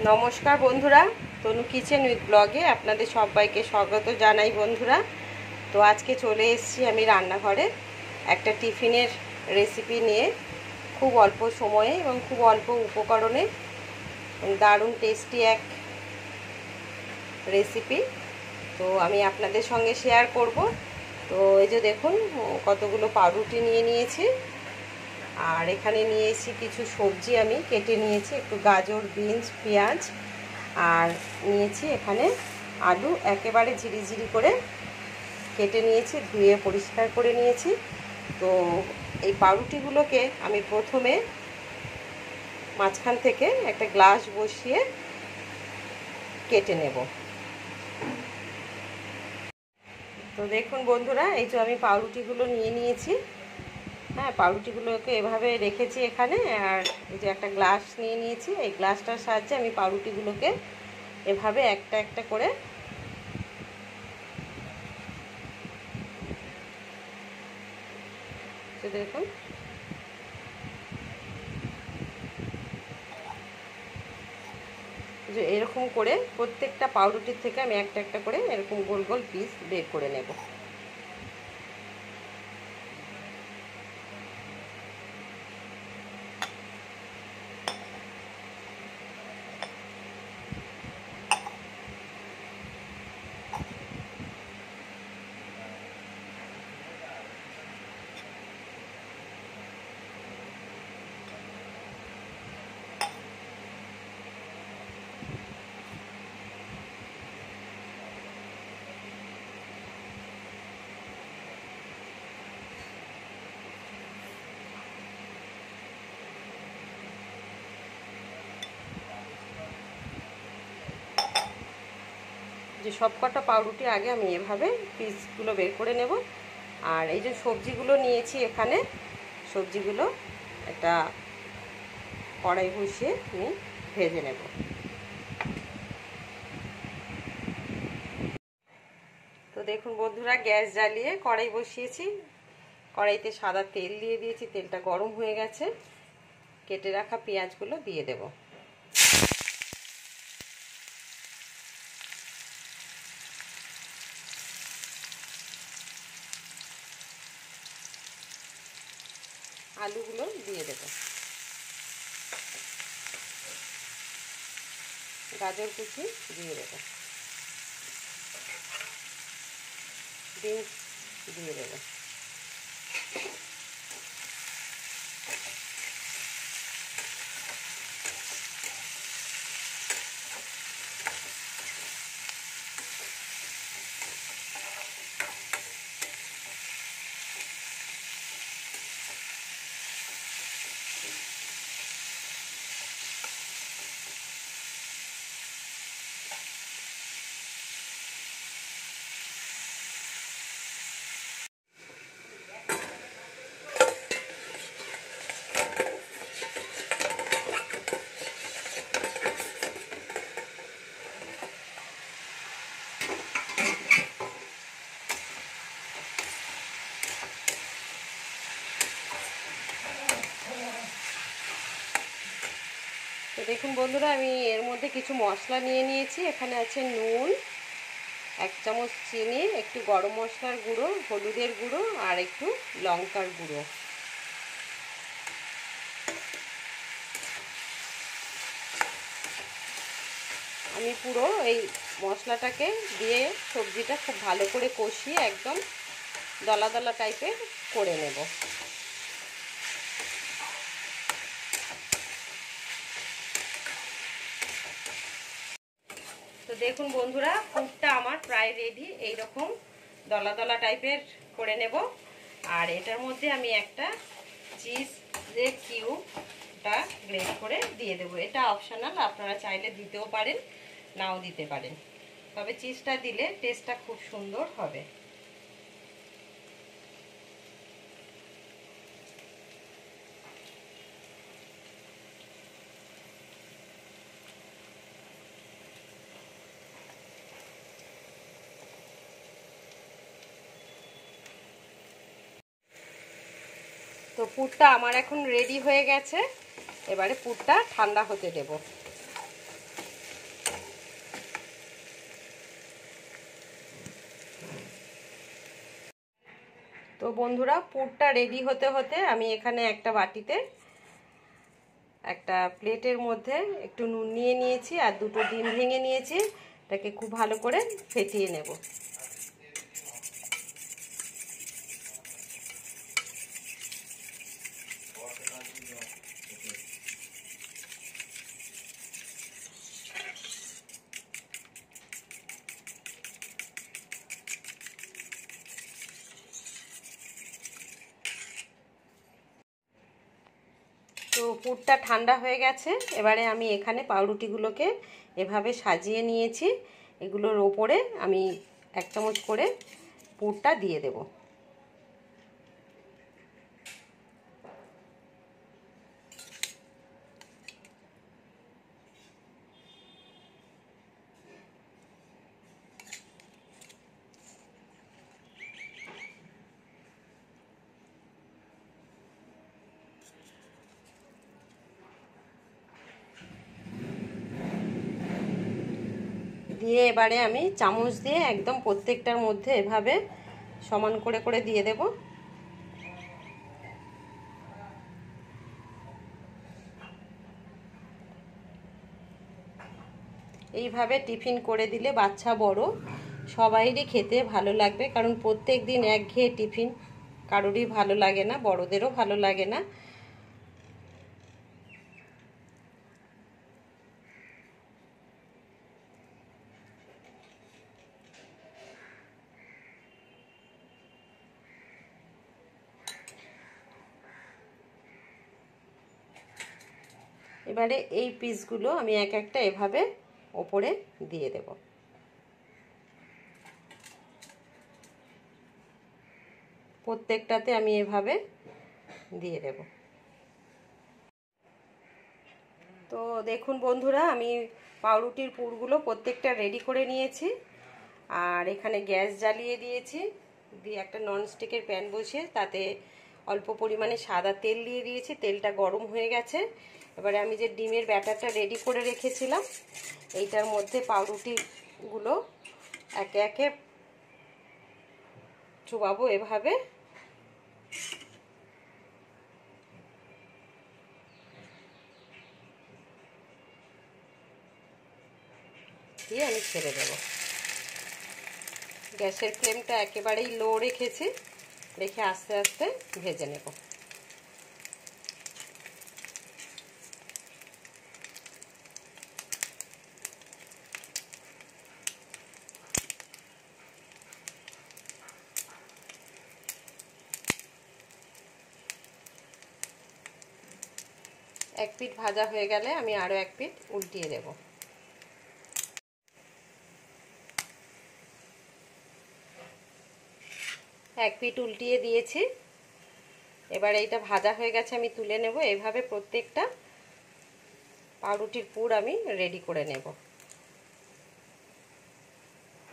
নমস্কার বন্ধুরা, তনু kitchen with ব্লগে আপনাদের সবাইকে স্বাগত জানাই বন্ধুরা। তো আজকে চলে এসেছি আমি রান্নাঘরে একটা টিফিনের রেসিপি নিয়ে। খুব অল্প সময়ে এবং খুব অল্প উপকরণে দারুণ টেস্টি এক রেসিপি তো আমি আপনাদের সঙ্গে শেয়ার করব। তো এই যে দেখুন কতগুলো পাউরুটি নিয়ে নিয়েছি, আর এখানে নিয়েছি কিছু সবজি আমি কেটে নিয়েছি, একটু গাজর, বিনস, পেঁয়াজ, আর নিয়েছি এখানে আলু একেবারে ঝিরিঝিরি করে কেটে নিয়েছি, ধুয়ে পরিষ্কার করে নিয়েছি। তো এই পাউরুটিগুলোকে আমি প্রথমে মাঝখান থেকে একটা গ্লাস বসিয়ে কেটে নেব। তো দেখুন বন্ধুরা, এই যে আমি পাউরুটিগুলো নিয়ে নিয়েছি। হ্যাঁ, পাউরুটিগুলোকে এভাবে রেখেছি এখানে, আর এই যে একটা গ্লাস নিয়ে নিয়েছি। এই গ্লাসটার সাহায্যে আমি পাউরুটিগুলোকে এভাবে একটা একটা করে দেখুন যে এরকম করে প্রত্যেকটা পাউরুটির থেকে আমি একটা একটা করে এরকম গোল গোল পিস বের করে নেব। যে সবকটা পাউরুটি আগে আমি এভাবে পিসগুলো বের করে নেব। আর এই যে সবজিগুলো নিয়েছি এখানে, সবজিগুলো একটা কড়াই বসিয়ে আমি ভেজে নেব। তো দেখুন বন্ধুরা, গ্যাস জ্বালিয়ে কড়াই বসিয়েছি, কড়াইতে সাদা তেল দিয়ে দিয়েছি, তেলটা গরম হয়ে গেছে। কেটে রাখা পেঁয়াজগুলো দিয়ে দেব। আলুগুলো দিয়ে দেব, গাজর কুচি দিয়ে দেব, বিনস দিয়ে দেব। তো দেখুন বন্ধুরা, আমি এর মধ্যে কিছু মশলা নিয়ে নিয়েছি। এখানে আছে নুন, 1 চামচ চিনি, একটু গরম মশলার গুঁড়ো, হলুদের গুঁড়ো, আর একটু লঙ্কার গুঁড়ো। আমি পুরো এই মশলাটাকে দিয়ে সবজিটা খুব ভালো করে কষিয়ে একদম দলা দলা টাইপের করে নেব। তো দেখুন বন্ধুরা, পুরটা আমার প্রায় রেডি। এইরকম দলা দলা টাইপের করে নেব। আর এটার মধ্যে আমি একটা চিজের কিউবটা গ্রেট করে দিয়ে দেবো। এটা অপশনাল, আপনারা চাইলে দিতেও পারেন, নাও দিতে পারেন, তবে চিজটা দিলে টেস্টটা খুব সুন্দর হবে। তো পুরটা আমার এখন রেডি হয়ে গেছে। এবারে পুরটা ঠান্ডা হতে দেব। তো বন্ধুরা, পুরটা রেডি হতে হতে আমি এখানে একটা বাটিতে একটা প্লেটের মধ্যে একটু নুন নিয়ে নিয়েছি আর দুটো ডিম ভেঙে নিয়েছি। এটাকে খুব ভালো করে ফেটিয়ে নেব। তো পুরটা ঠান্ডা হয়ে গেছে। এবারে আমি এখানে পাউরুটিগুলোকে এভাবে সাজিয়ে নিয়েছি। এগুলোর ওপরে আমি 1 চামচ করে পুরটা দিয়ে দেব। দিয়ে এবারে আমি চামচ দিয়ে একদম প্রত্যেকটার মধ্যে এভাবে সমান করে করে দিয়ে দেব। এইভাবে টিফিন করে দিলে বাচ্চা বড় সবাইরই খেতে ভালো লাগবে, কারণ প্রত্যেক দিন একঘেয়ে টিফিন কারোরই ভালো লাগে না, বড়দেরও ভালো লাগে না। এবারে এই পিসগুলো আমি এক একটা এভাবে ওপরে দিয়ে দেব। প্রত্যেকটাতে আমি এভাবে দিয়ে দেব। তো দেখুন বন্ধুরা, আমি পাউরুটির পুরগুলো প্রত্যেকটা রেডি করে নিয়েছি। আর এখানে গ্যাস জ্বালিয়ে দিয়েছি, দিয়ে একটা ননস্টিকের প্যান বসিয়ে তাতে অল্প পরিমাণে সাদা তেল দিয়ে দিয়েছি। তেলটা গরম হয়ে গেছে। এবারে আমি যে ডিমের ব্যাটারটা রেডি করে রেখেছিলাম এইটার মধ্যে পাউরুটিগুলো একে একে চুবাবো এভাবে। দিয়ে আমি ছেড়ে দেবো। গ্যাসের ফ্লেমটা একেবারেই লো রেখেছি, রেখে আস্তে আস্তে ভেজে নেব। এক পিঠ ভাজা হয়ে গেলে আমি আরও এক পিঠ উল্টিয়ে দেব। এক পিঠ উল্টিয়ে দিয়েছি। এবার এইটা ভাজা হয়ে গেছে, আমি তুলে নেব। এইভাবে প্রত্যেকটা পাউরুটির পুর আমি রেডি করে নেব।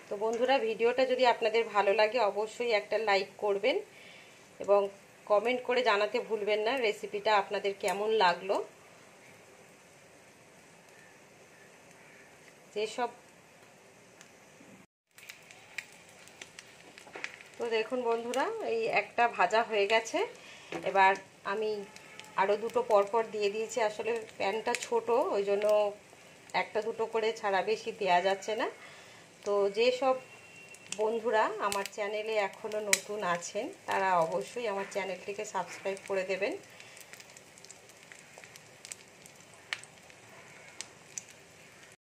তো বন্ধুরা, ভিডিওটা যদি আপনাদের ভালো লাগে অবশ্যই একটা লাইক করবেন এবং কমেন্ট করে জানাতে ভুলবেন না রেসিপিটা আপনাদের কেমন লাগলো। যেসব তো দেখুন বন্ধুরা, এই একটা ভাজা হয়ে গেছে। এবার আমি আরও দুটো পরপর দিয়ে দিয়েছি। আসলে প্যানটা ছোট, ওই জন্য একটা দুটো করে ছাড়া বেশি দেওয়া যাচ্ছে না। তো যেসব বন্ধুরা আমার চ্যানেলে এখনও নতুন আছেন তারা অবশ্যই আমার চ্যানেলটিকে সাবস্ক্রাইব করে দেবেন